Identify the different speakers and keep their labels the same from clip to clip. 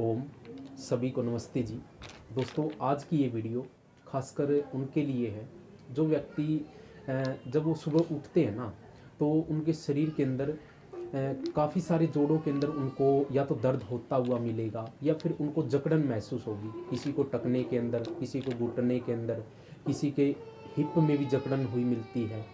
Speaker 1: ओम सभी को नमस्ते जी। दोस्तों, आज की ये वीडियो खासकर उनके लिए है जो व्यक्ति जब वो सुबह उठते हैं ना, तो उनके शरीर के अंदर काफ़ी सारे जोड़ों के अंदर उनको या तो दर्द होता हुआ मिलेगा या फिर उनको जकड़न महसूस होगी। किसी को टखने के अंदर, किसी को घुटने के अंदर, किसी के हिप में भी जकड़न हुई मिलती है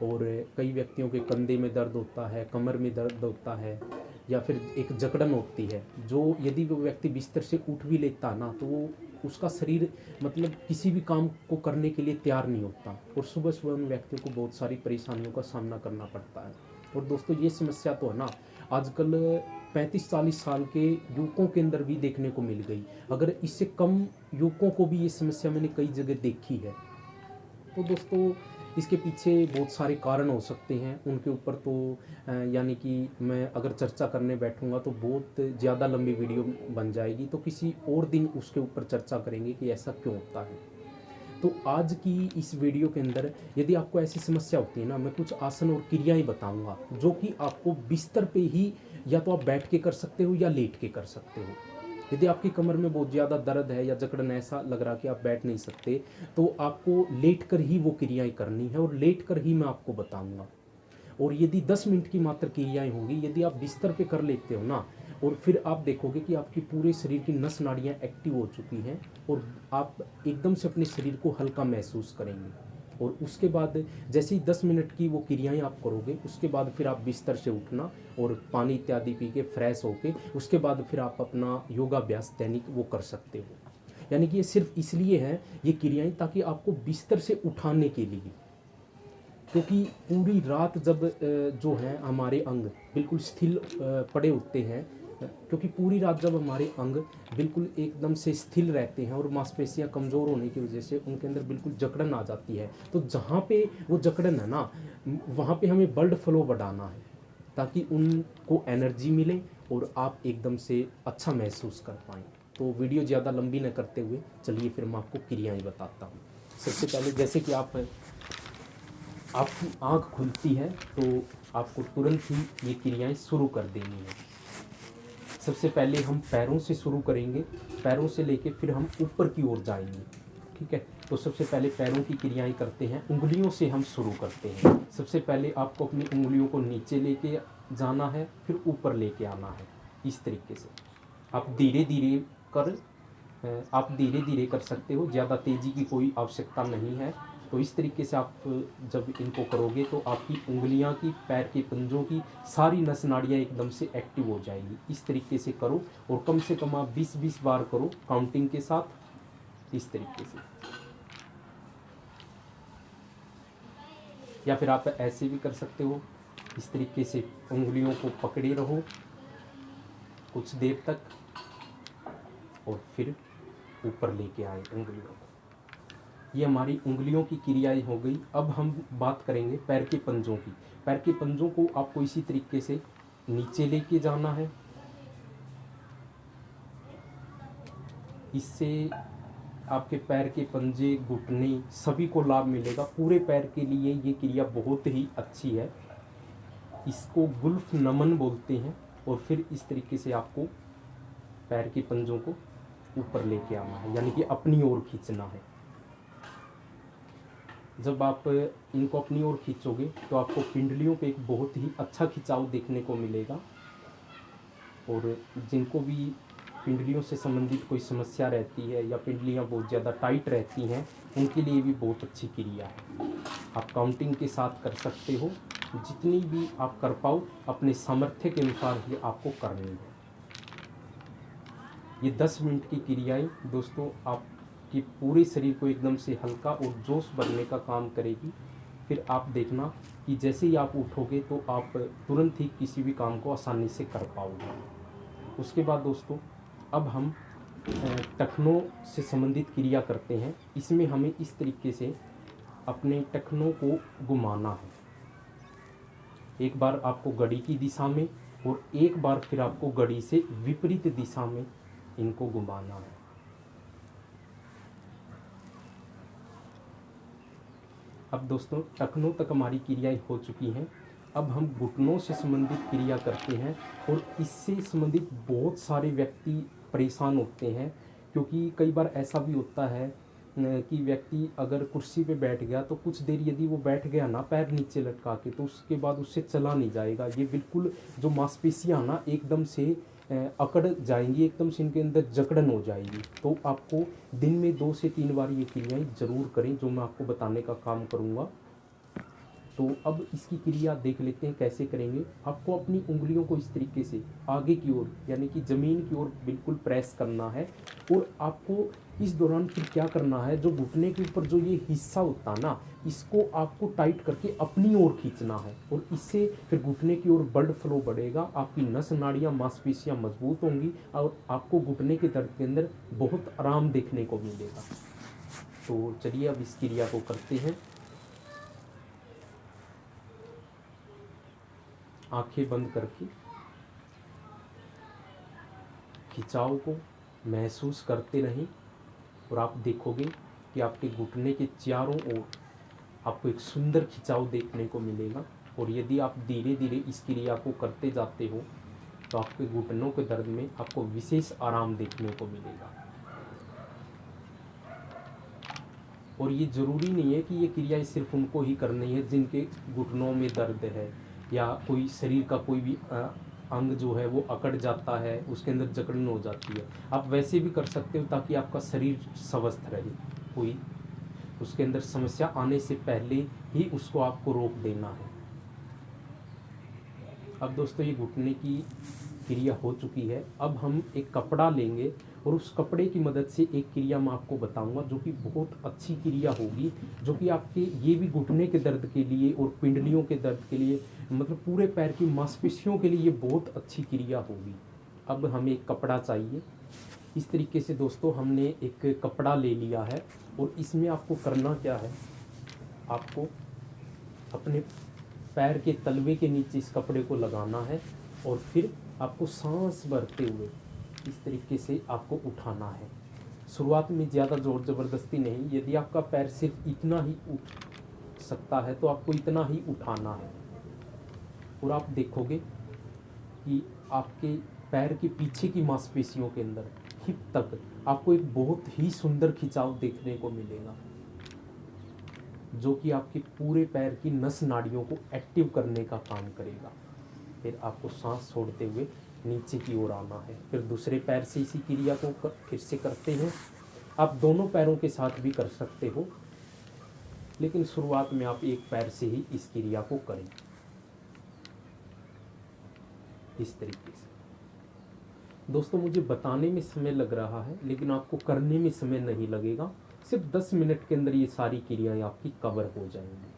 Speaker 1: और कई व्यक्तियों के कंधे में दर्द होता है, कमर में दर्द होता है या फिर एक जकड़न होती है जो यदि वो व्यक्ति बिस्तर से उठ भी लेता ना तो वो उसका शरीर मतलब किसी भी काम को करने के लिए तैयार नहीं होता और सुबह सुबह उन व्यक्तियों को बहुत सारी परेशानियों का सामना करना पड़ता है। और दोस्तों, ये समस्या तो है ना आजकल 35-40 साल के युवकों के अंदर भी देखने को मिल गई। अगर इससे कम युवकों को भी ये समस्या मैंने कई जगह देखी है। तो दोस्तों, इसके पीछे बहुत सारे कारण हो सकते हैं। उनके ऊपर तो यानी कि मैं अगर चर्चा करने बैठूंगा तो बहुत ज़्यादा लंबी वीडियो बन जाएगी, तो किसी और दिन उसके ऊपर चर्चा करेंगे कि ऐसा क्यों होता है। तो आज की इस वीडियो के अंदर यदि आपको ऐसी समस्या होती है ना, मैं कुछ आसन और क्रियाएं बताऊंगा जो कि आपको बिस्तर पे ही या तो आप बैठ के कर सकते हो या लेट के कर सकते हो। यदि आपकी कमर में बहुत ज़्यादा दर्द है या जकड़न ऐसा लग रहा कि आप बैठ नहीं सकते, तो आपको लेट कर ही वो क्रियाएं करनी है और लेट कर ही मैं आपको बताऊंगा। और यदि 10 मिनट की मात्र क्रियाएं होंगी, यदि आप बिस्तर पे कर लेते हो ना, और फिर आप देखोगे कि आपकी पूरे शरीर की नस नाड़ियाँ एक्टिव हो चुकी हैं और आप एकदम से अपने शरीर को हल्का महसूस करेंगे। और उसके बाद जैसे ही 10 मिनट की वो क्रियाएं आप करोगे, उसके बाद फिर आप बिस्तर से उठना और पानी इत्यादि पी के फ्रेश होके उसके बाद फिर आप अपना योगाभ्यास दैनिक वो कर सकते हो। यानी कि ये सिर्फ इसलिए है ये क्रियाएं ताकि आपको बिस्तर से उठाने के लिए, क्योंकि पूरी रात जब जो है हमारे अंग बिल्कुल स्थिर पड़े होते हैं, क्योंकि पूरी रात जब हमारे अंग बिल्कुल एकदम से स्थिर रहते हैं और मांसपेशियां कमज़ोर होने की वजह से उनके अंदर बिल्कुल जकड़न आ जाती है, तो जहाँ पे वो जकड़न है ना, वहाँ पे हमें ब्लड फ्लो बढ़ाना है ताकि उनको एनर्जी मिले और आप एकदम से अच्छा महसूस कर पाएँ। तो वीडियो ज़्यादा लंबी न करते हुए चलिए फिर मैं आपको क्रियाएँ बताता हूँ। सबसे पहले जैसे कि आपकी आँख खुलती है तो आपको तुरंत ही ये क्रियाएं शुरू कर देनी है। सबसे पहले हम पैरों से शुरू करेंगे, पैरों से लेके फिर हम ऊपर की ओर जाएंगे। ठीक है, तो सबसे पहले पैरों की क्रियाएं करते हैं। उंगलियों से हम शुरू करते हैं। सबसे पहले आपको अपनी उंगलियों को नीचे लेके जाना है, फिर ऊपर लेके आना है। इस तरीके से आप धीरे धीरे कर सकते हो, ज़्यादा तेज़ी की कोई आवश्यकता नहीं है। तो इस तरीके से आप जब इनको करोगे तो आपकी उंगलियां की, पैर के पंजों की सारी नस नाड़ियाँ एकदम से एक्टिव हो जाएंगी। इस तरीके से करो और कम से कम आप 20-20 बार करो काउंटिंग के साथ, इस तरीके से। या फिर आप ऐसे भी कर सकते हो, इस तरीके से उंगलियों को पकड़े रहो कुछ देर तक और फिर ऊपर लेके आए उंगलियों को। ये हमारी उंगलियों की क्रियाएं हो गई। अब हम बात करेंगे पैर के पंजों की। पैर के पंजों को आपको इसी तरीके से नीचे लेके जाना है। इससे आपके पैर के पंजे, घुटने सभी को लाभ मिलेगा। पूरे पैर के लिए ये क्रिया बहुत ही अच्छी है। इसको गुल्फ नमन बोलते हैं। और फिर इस तरीके से आपको पैर के पंजों को ऊपर लेके आना है, यानी कि अपनी ओर खींचना है। जब आप इनको अपनी ओर खींचोगे तो आपको पिंडलियों पे एक बहुत ही अच्छा खिंचाव देखने को मिलेगा। और जिनको भी पिंडलियों से संबंधित कोई समस्या रहती है या पिंडलियां बहुत ज़्यादा टाइट रहती हैं, उनके लिए भी बहुत अच्छी क्रिया है। आप काउंटिंग के साथ कर सकते हो, जितनी भी आप कर पाओ अपने सामर्थ्य के अनुसार ही आपको करनी है। ये 10 मिनट की क्रियाएं दोस्तों आपके पूरे शरीर को एकदम से हल्का और जोश भरने का काम करेगी। फिर आप देखना कि जैसे ही आप उठोगे तो आप तुरंत ही किसी भी काम को आसानी से कर पाओगे। उसके बाद दोस्तों, अब हम टखनों से संबंधित क्रिया करते हैं। इसमें हमें इस तरीके से अपने टखनों को घुमाना है। एक बार आपको घड़ी की दिशा में और एक बार फिर आपको घड़ी से विपरीत दिशा में इनको घुमाना है। अब दोस्तों, टखनों तक हमारी क्रियाएं हो चुकी हैं। अब हम घुटनों से संबंधित क्रिया करते हैं और इससे संबंधित बहुत सारे व्यक्ति परेशान होते हैं, क्योंकि कई बार ऐसा भी होता है कि व्यक्ति अगर कुर्सी पे बैठ गया तो कुछ देर यदि वो बैठ गया ना पैर नीचे लटका के, तो उसके बाद उससे चला नहीं जाएगा। ये बिल्कुल जो मांसपेशियाँ ना एकदम से अकड़ जाएंगी, एकदम से इनके अंदर जकड़न हो जाएगी। तो आपको दिन में 2 से 3 बार ये क्रियाएं ज़रूर करें, जो मैं आपको बताने का काम करूँगा। तो अब इसकी क्रिया देख लेते हैं कैसे करेंगे। आपको अपनी उंगलियों को इस तरीके से आगे की ओर यानी कि ज़मीन की ओर बिल्कुल प्रेस करना है, और आपको इस दौरान फिर क्या करना है, जो घुटने के ऊपर जो ये हिस्सा होता है ना, इसको आपको टाइट करके अपनी ओर खींचना है, और इससे फिर घुटने की ओर ब्लड फ्लो बढ़ेगा, आपकी नस नाड़ियाँ मांसपेशियाँ मजबूत होंगी, और आपको घुटने के दर्द के अंदर बहुत आराम देखने को मिलेगा। तो चलिए अब इस क्रिया को करते हैं। आंखें बंद करके खिंचाव को महसूस करते रहें, और आप देखोगे कि आपके घुटने के चारों ओर आपको एक सुंदर खिंचाव देखने को मिलेगा। और यदि आप धीरे धीरे इस क्रिया को करते जाते हो तो आपके घुटनों के दर्द में आपको विशेष आराम देखने को मिलेगा। और ये ज़रूरी नहीं है कि ये क्रिया सिर्फ उनको ही करनी है जिनके घुटनों में दर्द है, या कोई शरीर का कोई भी अंग जो है वो अकड़ जाता है, उसके अंदर जकड़न हो जाती है। आप वैसे भी कर सकते हो ताकि आपका शरीर स्वस्थ रहे, कोई उसके अंदर समस्या आने से पहले ही उसको आपको रोक देना है। अब दोस्तों ये घुटने की क्रिया हो चुकी है। अब हम एक कपड़ा लेंगे, और उस कपड़े की मदद से एक क्रिया मैं आपको बताऊंगा जो कि बहुत अच्छी क्रिया होगी, जो कि आपके ये भी घुटने के दर्द के लिए और पिंडलियों के दर्द के लिए, मतलब पूरे पैर की मांसपेशियों के लिए ये बहुत अच्छी क्रिया होगी। अब हमें एक कपड़ा चाहिए। इस तरीके से दोस्तों हमने एक कपड़ा ले लिया है, और इसमें आपको करना क्या है, आपको अपने पैर के तलवे के नीचे इस कपड़े को लगाना है, और फिर आपको सांस भरते हुए इस तरीके से आपको उठाना है। शुरुआत में ज़्यादा ज़ोर ज़बरदस्ती नहीं, यदि आपका पैर सिर्फ इतना ही उठ सकता है तो आपको इतना ही उठाना है, और आप देखोगे कि आपके पैर के पीछे की मांसपेशियों के अंदर हिप तक आपको एक बहुत ही सुंदर खिंचाव देखने को मिलेगा, जो कि आपके पूरे पैर की नस नाड़ियों को एक्टिव करने का काम करेगा। फिर आपको सांस छोड़ते हुए नीचे की ओर आना है। फिर दूसरे पैर से इसी क्रिया को फिर से करते हैं। आप दोनों पैरों के साथ भी कर सकते हो, लेकिन शुरुआत में आप एक पैर से ही इस क्रिया को करें, इस तरीके से। दोस्तों मुझे बताने में समय लग रहा है, लेकिन आपको करने में समय नहीं लगेगा। सिर्फ 10 मिनट के अंदर ये सारी क्रियाएं आपकी कवर हो जाएंगी।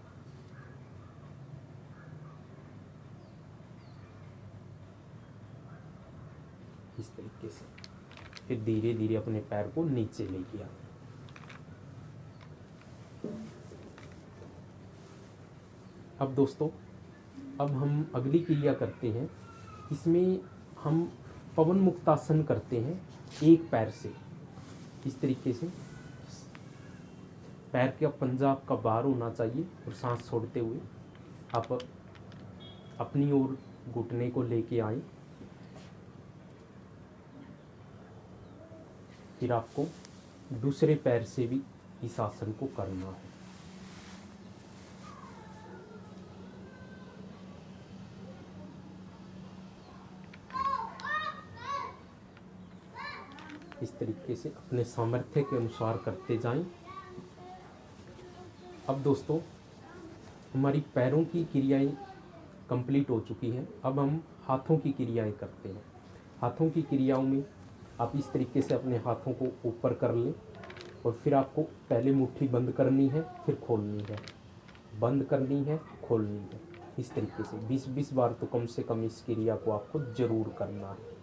Speaker 1: इस तरीके से फिर धीरे धीरे अपने पैर को नीचे लेके आए। अब दोस्तों अब हम अगली क्रिया करते हैं। इसमें हम पवन मुक्तासन करते हैं एक पैर से। इस तरीके से पैर का पंजा आपका बाहर होना चाहिए, और सांस छोड़ते हुए आप अपनी ओर घुटने को लेके आए। फिर आपको दूसरे पैर से भी इस आसन को करना है। इस तरीके से अपने सामर्थ्य के अनुसार करते जाएं। अब दोस्तों हमारी पैरों की क्रियाएं कंप्लीट हो चुकी हैं। अब हम हाथों की क्रियाएं करते हैं। हाथों की क्रियाओं में आप इस तरीके से अपने हाथों को ऊपर कर लें, और फिर आपको पहले मुट्ठी बंद करनी है, फिर खोलनी है, बंद करनी है, खोलनी है। इस तरीके से 20-20 बार तो कम से कम इस क्रिया को आपको ज़रूर करना है।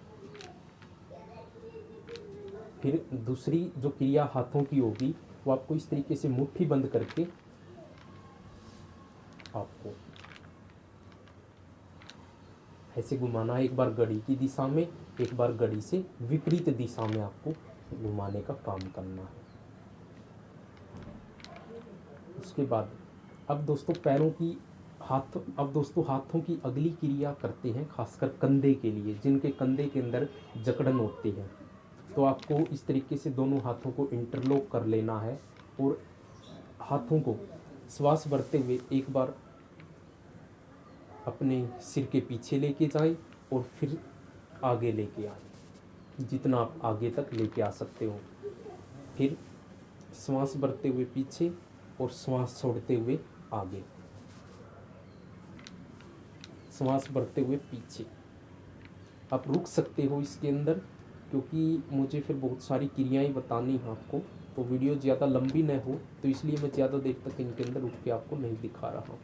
Speaker 1: फिर दूसरी जो क्रिया हाथों की होगी वो आपको इस तरीके से मुट्ठी बंद करके आपको ऐसे घुमाना है। एक बार घड़ी की दिशा में, एक बार घड़ी से विपरीत दिशा में आपको घुमाने का काम करना है। उसके बाद अब दोस्तों हाथों की अगली क्रिया करते हैं, खासकर कंधे के लिए, जिनके कंधे के अंदर जकड़न होती है। तो आपको इस तरीके से दोनों हाथों को इंटरलॉक कर लेना है और हाथों को श्वास भरते हुए एक बार अपने सिर के पीछे लेके जाएं और फिर आगे लेके आएं, जितना आप आगे तक लेके आ सकते हो। फिर श्वास भरते हुए पीछे और श्वास छोड़ते हुए आगे, श्वास भरते हुए पीछे। आप रुक सकते हो इसके अंदर, क्योंकि मुझे फिर बहुत सारी क्रियाएं बतानी हैं आपको, तो वीडियो ज़्यादा लंबी न हो, तो इसलिए मैं ज़्यादा देर तक इनके अंदर रुक के आपको नहीं दिखा रहा हूँ।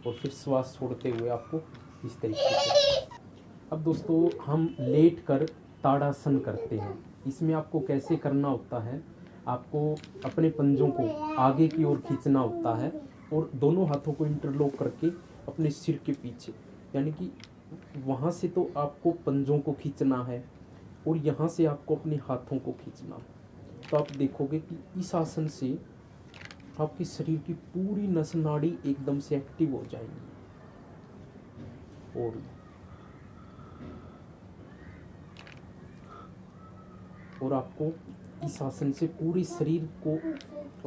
Speaker 1: और फिर श्वास छोड़ते हुए आपको इस तरीके से। अब दोस्तों हम लेट कर ताड़ासन करते हैं। इसमें आपको कैसे करना होता है, आपको अपने पंजों को आगे की ओर खींचना होता है और दोनों हाथों को इंटरलॉक करके अपने सिर के पीछे, यानी कि वहाँ से तो आपको पंजों को खींचना है और यहाँ से आपको अपने हाथों को खींचना है। तो आप देखोगे कि इस आसन से आपके शरीर की पूरी नस नाड़ी एकदम से एक्टिव हो जाएंगी और आपको इस आसन से पूरे शरीर को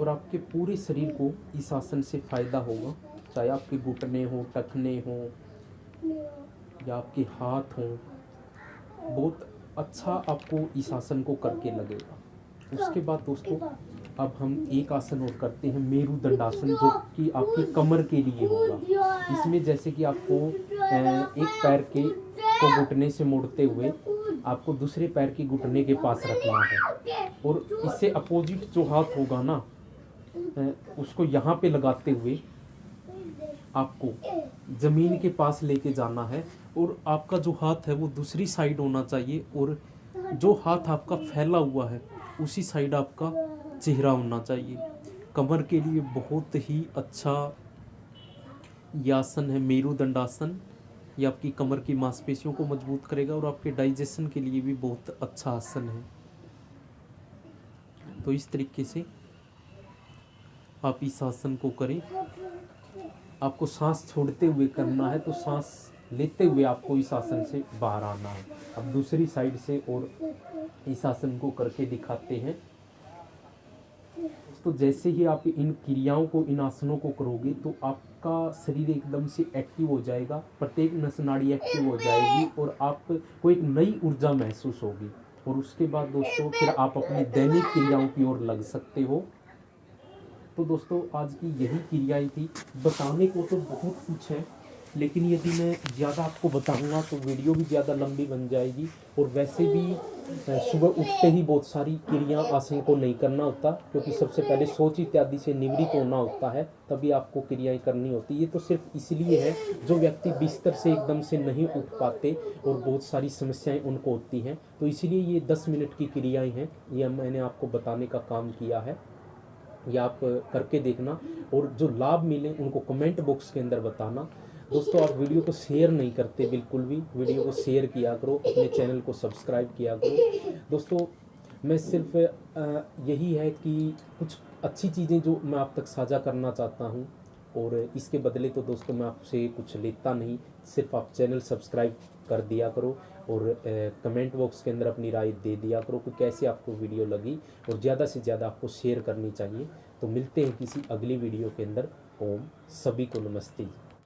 Speaker 1: और आपके पूरे शरीर को इस आसन से फ़ायदा होगा, चाहे आपके घुटने हो, टखने हो या आपके हाथ हों। बहुत अच्छा आपको इस आसन को करके लगेगा। उसके बाद दोस्तों अब हम एक आसन और करते हैं, मेरू दंडासन, जो कि आपकी कमर के लिए होगा। इसमें जैसे कि आपको एक पैर के को घुटने से मोड़ते हुए आपको दूसरे पैर के घुटने के पास रखना है और इससे अपोजिट जो हाथ होगा ना, उसको यहाँ पे लगाते हुए आपको ज़मीन के पास लेके जाना है और आपका जो हाथ है वो दूसरी साइड होना चाहिए और जो हाथ आपका फैला हुआ है उसी साइड आपका चेहरा होना चाहिए। कमर के लिए बहुत ही अच्छा ये आसन है मेरुदंडासन। ये आपकी कमर की मांसपेशियों को मजबूत करेगा और आपके डाइजेशन के लिए भी बहुत अच्छा आसन है। तो इस तरीके से आप इस आसन को करें। आपको सांस छोड़ते हुए करना है, तो सांस लेते हुए आपको इस आसन से बाहर आना है। अब दूसरी साइड से और इस आसन को करके दिखाते हैं। तो जैसे ही आप इन क्रियाओं को, इन आसनों को करोगे तो आपका शरीर एकदम से एक्टिव हो जाएगा, प्रत्येक नस नाड़ी एक्टिव हो जाएगी और आपको एक नई ऊर्जा महसूस होगी। और उसके बाद दोस्तों फिर आप अपनी दैनिक क्रियाओं की ओर लग सकते हो। तो दोस्तों आज की यही क्रियाएं थी। बताने को तो बहुत कुछ है, लेकिन यदि मैं ज़्यादा आपको बताऊंगा तो वीडियो भी ज़्यादा लंबी बन जाएगी। और वैसे भी सुबह उठते ही बहुत सारी क्रिया आसन को नहीं करना होता, क्योंकि सबसे पहले सोच इत्यादि से निवृत्त होना होता है, तभी आपको क्रियाएं करनी होती है। ये तो सिर्फ इसलिए है जो व्यक्ति बिस्तर से एकदम से नहीं उठ पाते और बहुत सारी समस्याएं उनको होती हैं, तो इसीलिए ये 10 मिनट की क्रियाएँ हैं, ये मैंने आपको बताने का काम किया है। ये आप करके देखना और जो लाभ मिले उनको कमेंट बॉक्स के अंदर बताना। दोस्तों आप वीडियो को शेयर नहीं करते, बिल्कुल भी वीडियो को शेयर किया करो, अपने चैनल को सब्सक्राइब किया करो। दोस्तों मैं सिर्फ यही है कि कुछ अच्छी चीज़ें जो मैं आप तक साझा करना चाहता हूँ, और इसके बदले तो दोस्तों मैं आपसे कुछ लेता नहीं, सिर्फ आप चैनल सब्सक्राइब कर दिया करो और कमेंट बॉक्स के अंदर अपनी राय दे दिया करो कि कैसे आपको वीडियो लगी, और ज़्यादा से ज़्यादा आपको शेयर करनी चाहिए। तो मिलते हैं किसी अगली वीडियो के अंदर। ओम, सभी को नमस्ते।